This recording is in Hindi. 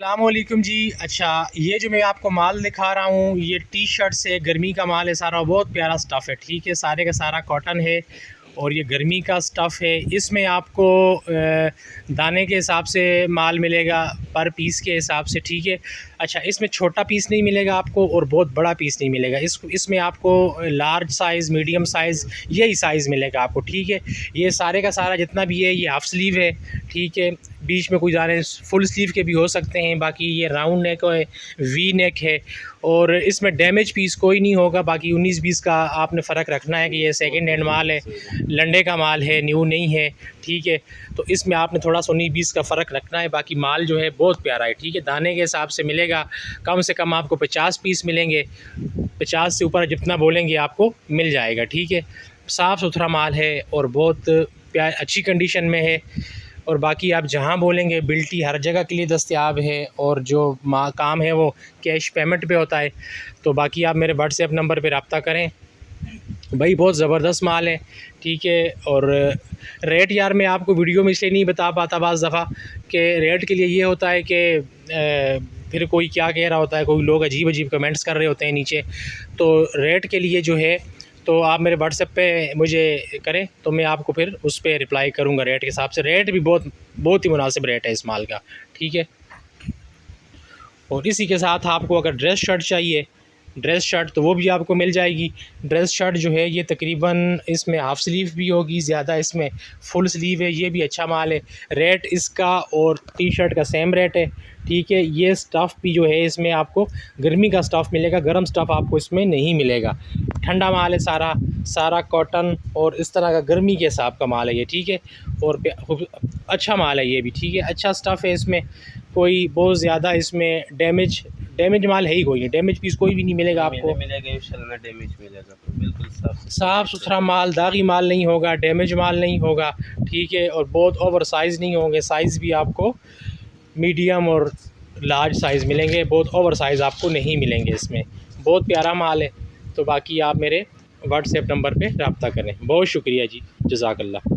अस्सलामुअलैकुम जी। अच्छा, ये जो मैं आपको माल दिखा रहा हूँ ये टी शर्ट से गर्मी का माल है सारा। बहुत प्यारा स्टफ़ है, ठीक है। सारे का सारा कॉटन है और ये गर्मी का स्टफ़ है। इसमें आपको दाने के हिसाब से माल मिलेगा, पर पीस के हिसाब से, ठीक है। अच्छा, इसमें छोटा पीस नहीं मिलेगा आपको और बहुत बड़ा पीस नहीं मिलेगा। इसमें आपको लार्ज साइज़, मीडियम साइज़, यही साइज़ मिलेगा आपको, ठीक है। ये सारे का सारा जितना भी है ये हाफ़ स्लीव है, ठीक है। बीच में कुछ दाने फुल स्लीव के भी हो सकते हैं। बाकी ये राउंड नेक है, वी नेक है और इसमें डैमेज पीस कोई नहीं होगा। बाकी 19-20 का आपने फ़र्क रखना है कि ये सेकंड हैंड माल है, लंडे का माल है, न्यू नहीं है, ठीक है। तो इसमें आपने थोड़ा सा 19-20 का फ़र्क रखना है। बाकी माल जो है बहुत प्यारा है, ठीक है। दाने के हिसाब से मिलेगा, कम से कम आपको 50 पीस मिलेंगे। 50 से ऊपर जितना बोलेंगे आपको मिल जाएगा, ठीक है। साफ़ सुथरा माल है और बहुत अच्छी कंडीशन में है। और बाकी आप जहाँ बोलेंगे बिल्टी हर जगह के लिए दस्तयाब है और जो काम है वो कैश पेमेंट पे होता है। तो बाकी आप मेरे व्हाट्सएप नंबर पे रब्ता करें भाई। बहुत ज़बरदस्त माल है, ठीक है। और रेट यार मैं आपको वीडियो में इसलिए नहीं बता पाता बाज़ दफ़ा कि रेट के लिए ये होता है कि फिर कोई क्या कह रहा होता है, कोई लोग अजीब अजीब कमेंट्स कर रहे होते हैं नीचे। तो रेट के लिए जो है तो आप मेरे व्हाट्सएप पे मुझे करें तो मैं आपको फिर उस पर रिप्लाई करूँगा रेट के हिसाब से। रेट भी बहुत ही मुनासिब रेट है इस माल का, ठीक है। और इसी के साथ आपको अगर ड्रेस शर्ट चाहिए, ड्रेस शर्ट, तो वो भी आपको मिल जाएगी। ड्रेस शर्ट जो है ये तकरीबन इसमें हाफ़ स्लीव भी होगी, ज़्यादा इसमें फुल स्लीव है। ये भी अच्छा माल है। रेट इसका और टी शर्ट का सेम रेट है, ठीक है। ये स्टफ़ भी जो है इसमें आपको गर्मी का स्टफ़ मिलेगा, गर्म स्टफ़ आपको इसमें नहीं मिलेगा। ठंडा माल है सारा, सारा कॉटन और इस तरह का गर्मी के हिसाब का माल है ये, ठीक है। और अच्छा माल है ये भी, ठीक है। अच्छा स्टफ़ है इसमें, कोई बहुत ज़्यादा इसमें डैमेज माल है ही कोई नहीं। डैमेज पीस कोई भी नहीं मिलेगा आपको, मिलेगा इंशाल्लाह। डैमेज मिलेगा तो बिल्कुल साफ़ सुथरा माल, दागी माल नहीं होगा, डैमेज माल नहीं होगा, ठीक है। और बहुत ओवर साइज़ नहीं होंगे। साइज़ भी आपको मीडियम और लार्ज साइज़ मिलेंगे, बहुत ओवर साइज़ आपको नहीं मिलेंगे इसमें। बहुत प्यारा माल है। तो बाकी आप मेरे व्हाट्सएप नंबर पे रब्ता करें। बहुत शुक्रिया जी, जज़ाकल्लाह।